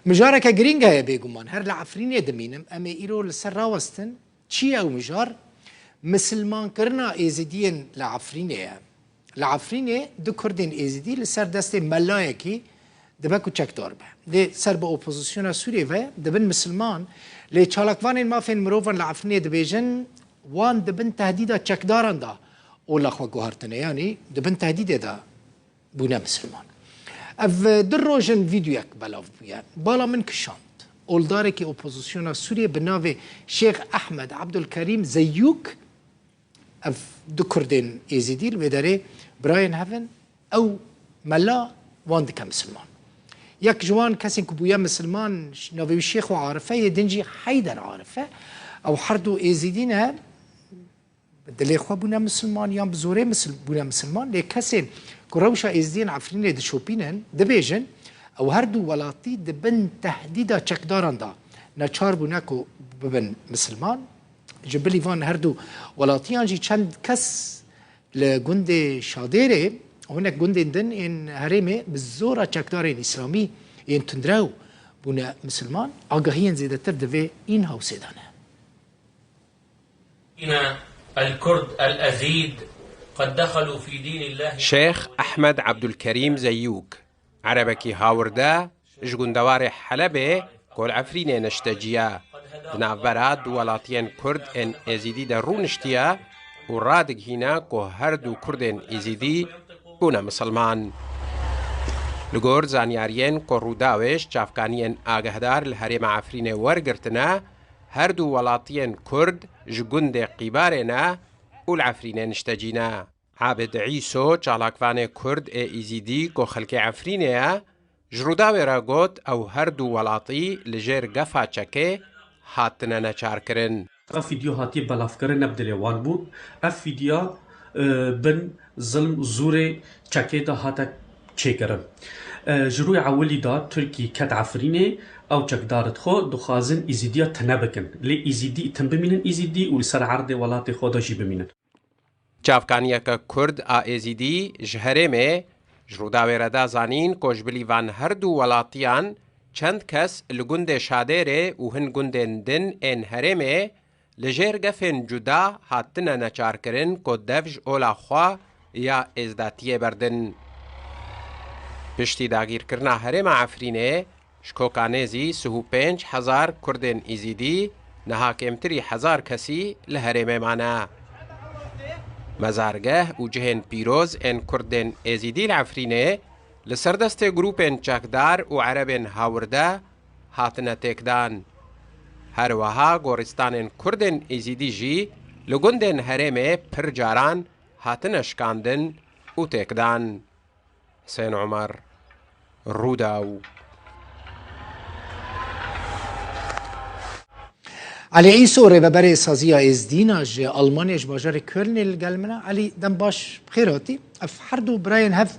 مجارك جرينجا يا بيجومان هر لعفرين يدمينم أما إيرو لسر راوستن چي أو مجار مسلمان كرنا إيزيدين لعفرين دو كردين إيزيدي لسر دست ملايكي دبكو چكدار به دي سر با اوپوزيسيونا سوريا و دبن مسلمان لي چالكوانين ما فين مروفن لعفرين دبيجن وان دبن تهديدا چكداران دا اولا خوا گوهرتنه يعني دبن تهديد دا بونا مسلمان اف در روجن فيديو يك بلاف بويا بالا من كشاند اولداركي اوپوزيسيونا سوريا بناوي شيخ احمد عبد الكريم زيوك اف دو كردين ايزيديل وداري براين هافن او ملا وان دكا مسلمان يك جوان كاسين كبويا مسلمان ناوي الشيخ وعارفه يدنجي حيدر عارفه او حردو ايزيدينها دلي خوا بونا مسلمان يام بزوري بونا مسلمان لي كاسين كروشا ايزدين عفرين دشوبينن دبيجن او هردو ولاتي دبن تهديدا چكداران دا نچار بوناكو ببن مسلمان جبلي فان هردو ولاتيان جي چند كس لگند شاديره هناك گند دن ان هرمه بالزوره چكدارين اسلامي ان تندراو بونا مسلمان آگاهين زيادتر دوي این هاوسيدانه الكرد الأزيد قد دخلوا في دين الله. شيخ أحمد عبد الكريم زيوك عربكي هاوردا جگندوار حلبه كل عفرين نشتجيا دنافبراد ولاتين كرد ان ازيدي درو نشتيا ورادق هنا كو هردو كردن ازيدي بونا مسلمان لگور زانیارین کو روداوش چافکانین آگهدار لحرم عفرین ورگرتنا هردو ولاتین کرد جگند قیبارنا والعفرین نشتجینا عابد عیسو چالاکوان کرد ایزیدی کو خلق عفرینه جروداوی را گوت او هردو ولاتی لجر گفا چکه هاتنا نچار کرن اف فيديو هاتي بلاف کرن نبدل وان بود اف فيديو بن ظلم زوري چکه دا هاتا چه کرن جروی عولی دا ترکی کد عفرینه او چکدارت خو دخوازن ایزیدیا تنبکن لی ایزیدی تن بمینن ایزیدی و لسر عرض ولات خو دا جی بمینن چافکانیا که کرد ایزیدی جهره می جروداوی ردا زانین کوشبلی وان هر دو ولاتیان چند کس لگند شادره و هن گندن دن ان هرمه لجر گفن جدا هاتنا نچار کرن کو دفج اولا خوا یا ازداتیه بردن پشتی داگیر کرنا هرم عفرینه شکوکانیزی 35,000 کردن ایزیدی نها کمتری 1000 کسی لهرم معنا مزارگه و جهن پیروز ان کردن ایزیدی العفرینه لسردست گروپن چکدار و عربن هاورده هاتنا تکدان هر وها گورستان کردن ایزیدی جی لگندن هرمه پر جاران هاتنا شکاندن و تکدان حسين عمر روداو علي عيسو ريبابري سازيا ازدينا جي المانيا جباجاري كولن القلمنا علي دنباش بخيراتي اف حردو براين هف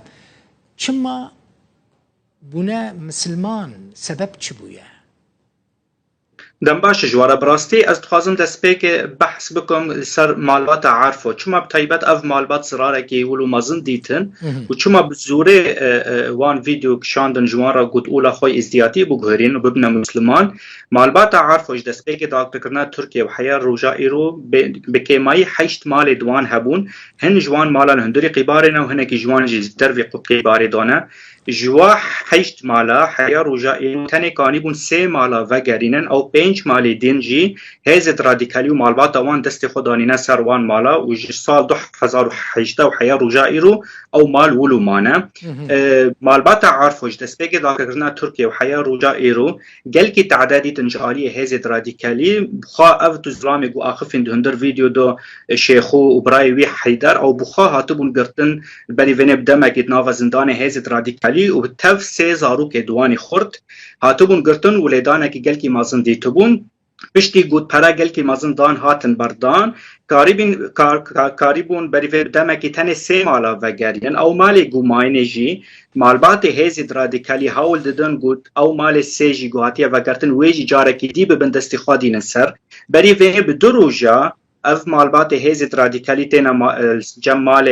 چما بنا مسلمان سبب چبويا دنباش جوارا براستی از تخوازم دست پی که بحث بکم سر مالبات عارفو چما بطایبت اف مالبات زراره که ولو مازن دیتن و چما بزوره وان ویدیو کشاندن جوارا گود اولا خوی ازدیاتی بگهرین و ببنا مسلمان مالبات عارفوش دست پی که داکتر کرنا ترکیه و حیار روژا ایرو بکیمایی 8 مال دوان هبون هن جوان مالان هندوری قیبارنا و هنکی جوان جزتر وی قیباری دانه جوا 8 مالا حیا روجا تنه کانی بون 3 مالا وگرینن او 5 مالی دینجی هزت رادیکالی و مالبات وان دست خودانینه سر وان مالا و سال 2018 و حیا روجا ایرو او مال ولو مانه مالبات عارفوش دست بگه داکرنا ترکیه و حیا روجا ایرو گل کی تعدادی تنجاری هزت رادیکالی بخوا او تو زلام گو اخفین هندر ویدیو دو شیخو و برای وی حیدر او بخوا هاتبون گرتن بلی ونب دمکت ناو زندان هزت رادیکالی و تف 3 زارو که دوانی خورد هاتبون گرتن ولیدانه که گل کی مازن دیتبون پشتی گود پرا گل کی مازن دان هاتن بردان کاریبون بری دمه که تن 3 مالا وگرین او مال گوماینه جی مالبات هزید رادیکالی هاول ددن گود او مال 3 جی گوهاتی وگرتن ویجی جاره که دی ببندستی خوادین سر بری وی بدروجا اف مالبات هزت رادیکالی تینا جمال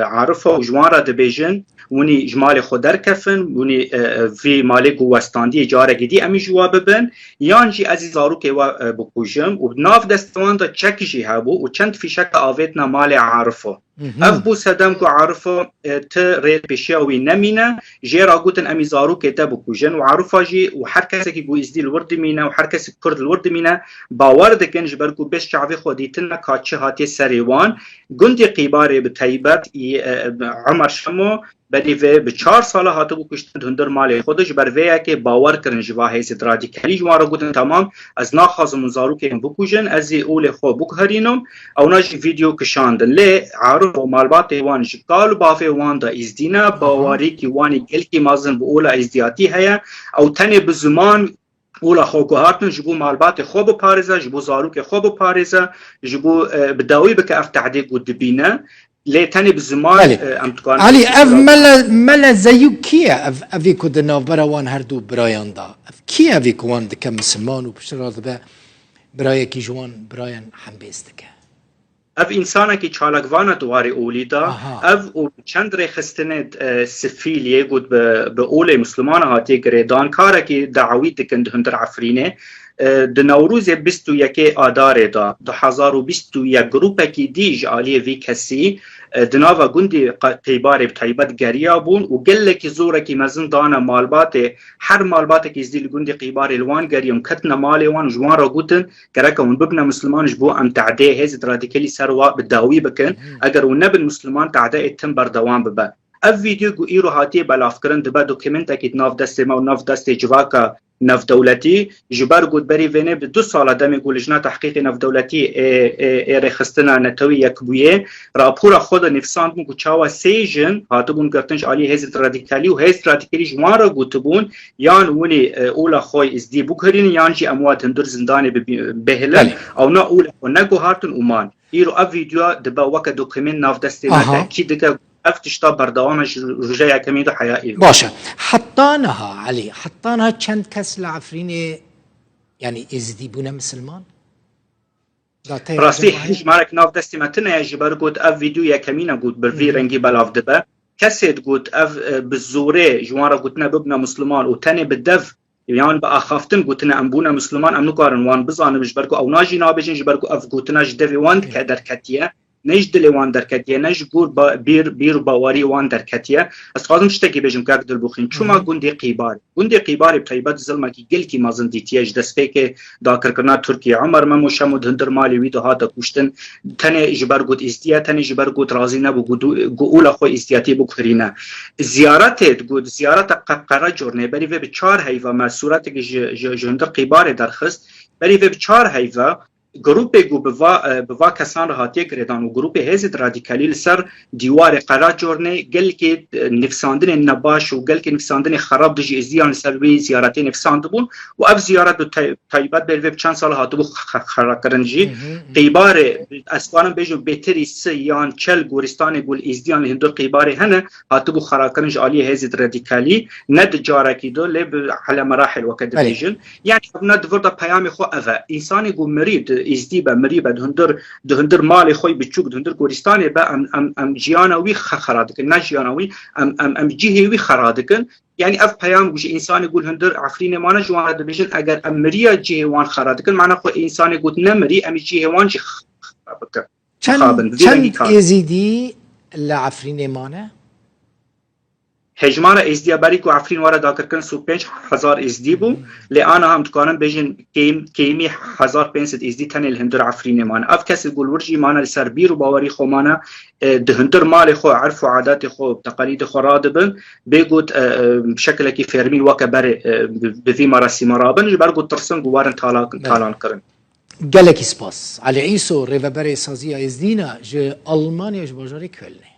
عارفه و جوان را دبیجن ونی جمال خود درکفن ونی وی مالک و وستاندی جاره گدی امی جواب بن یان جی از زارو که و بکوجم و ناف دستوان دا چک جی هبو و چند فیشک آویت مال عارفو اف بو سدم کو عارفو ت رید بشیاوی نمینه جیرا گوتن امی زارو که تا بکوجن و عارفا جی و هر کسی که گو ازدی الورد مینه و هر کسی کرد الورد مینه باور دکن جبرگو بس شعبی خودیتن کاچه هاتی سریوان گندی قیباری به طیبت عمر شمو بدی و به 4 ساله هاتو بکشتن هندر مال خودش بر ویا که باور کرن جوا هیست رادیکالی جوارا گوتن تمام از ناخازم زارو که بکوجن از اول خو بکهرینم او ناج ویدیو کشاندن لی عارف و مالبات وان شکال بافه وان دا ازدینا باواری کی وانی گل کی مازن به اولا ازدیاتی هيا او تنه به زمان اولا خو هاتن جبو مالبات خو بپارزه جبو زارو که خو بپارزه جبو بداوی بک اف تعدیق و دبینه ليتني بالزمان امتكان علي اف ملا زيو كيا افيكو دنا براوان هردو برايان دا كيا افيكو وان دكم مسلمان وبشرات با براي كي جوان برايان حمبيستك اف انسانا كي چالكوانا دواري اوليدا اف او چند رخستنت سفيل يقود باولي مسلمان هاتي گريدان كارا كي دعوي دكند هندر عفرينه د نوروز 21 آدار دا 2021 گروپ کی دیج عالی وی کسی دناوا گوندی قیبار بتایبت گریا بون و گله کی زوره کی مزن دانا مالبات هر مالبات کی زدی گوندی قیبار الوان گریم کتن مال وان جوان را گوتن گرکه ون ببنا مسلمان جبو ام تعدی هز رادیکالی سروا بداوی بکن اگر ون نبن مسلمان تعدی تم بر دوام ببا اف ویدیو گو ایرو هاتی بلاف کرن دبا دوکیمنت کی ناف دست ما و ناف دست جواکا نف دولتی جبر گود بری وینه به 2 سال دمی گولجنا تحقیق نف دولتی رخصتنا نتوی یک بویه راپور خود نفساند مو چاوا سیجن هاتبون گرتنج علی هزت رادیکالی و هزت رادیکالی جوان را گوتبون یان ونی اولا خوی ازدی بکرین یان جی اموات هندر زندان بهلن او نا اولا و نگو هارتن اومان ایرو اف ویدیو دبا وکا دوکمنت ناف دستی ما تاکید دکا افتشتا بردوامش رجايا كميدو حيائي باشا حطانها علي حطانها چند كس لعفرين يعني ازدي بونا مسلمان راسي حج مارك ناف دستي متنا يجبر قد اف فيديو يا كمينا قد برفي رنجي بلاف دبا كسيد قد اف بالزوري جوارا قدنا ببنا مسلمان وتاني بالدف يعني بأخافتن قلتنا أمبونا مسلمان أم نقارن وان بزانم جبركو أو ناجي نابجين جبركو أف قلتنا جدفي وان كدر كتيا نجدل وان درکتیه نجگور بیر باوری وان درکتیه از قادم شتکی بجم که دل بخین چوما گوندی قیبار بطیبت ظلمه کی گل کی مازن دیتیه جدسپه که داکر کرنا ترکیه عمر ممو شمود هندر مالی ویدو هاتا کشتن تنه جبر گود ازدیه تنه جبر گود رازی نبو گولا خو ازدیاتی بکرینه زیارت قرار جورنه بری و به 4 هیوه ما صورت که جهندر قیبار درخست بری و به 4 هیوه گروپ گو بوا کسان راحتی گردان و گروپ هزت رادیکالی لسر دیوار قرار جورنه گل که نفساندن نباش و گل که نفساندن خراب دجی ازدیان لسر وی زیارتی نفساند بون و اف زیارت طیبت بر ویب چند سال هاتو خراب کرنجی قیبار اسوانم بیجو بهتری سیان چل گورستان گول ازدیان هندور قیبار هنه هاتو خراب کرنج عالی هزت رادیکالی ند جارکی دو لب على مراحل وكذا بیجن یعنی ند وردا پیام خو اف انسان گو مرید ازدی با مریبه دهندر مال خوی بچوک دهندر گورستانی با ام جیانوی خرادکن نه جیانوی ام جیهوی خرادکن يعني اف پیام گوش انسان يقول هندر عفرين ما نجوان هذا بيجن اگر امريا جيهوان خرادكن معناه خو انسان يقول نمري ام جيهوان جي خرادكن چند ازيدي لعفرين مانه هجمار ازدی باری کو عفرین وارد داکر کن 5000 ازدی بو لآنا هم تکانن بیجن کیمی 1500 ازدی تنیل هندر عفرین مان اف کسی گل ورجی مانا لسر بیر و باوری خو مانا دهندر مال خو عرف و عادات خو تقالید خو رادبن بيقول بشكل كي فيرمين وكبر بفي مراسي مرابن جبرقوا ترسم جوارن تالان كرن جالك سباس على عيسو ريفابري سازيا ازدينا ج ألمانيا جباجاري كلني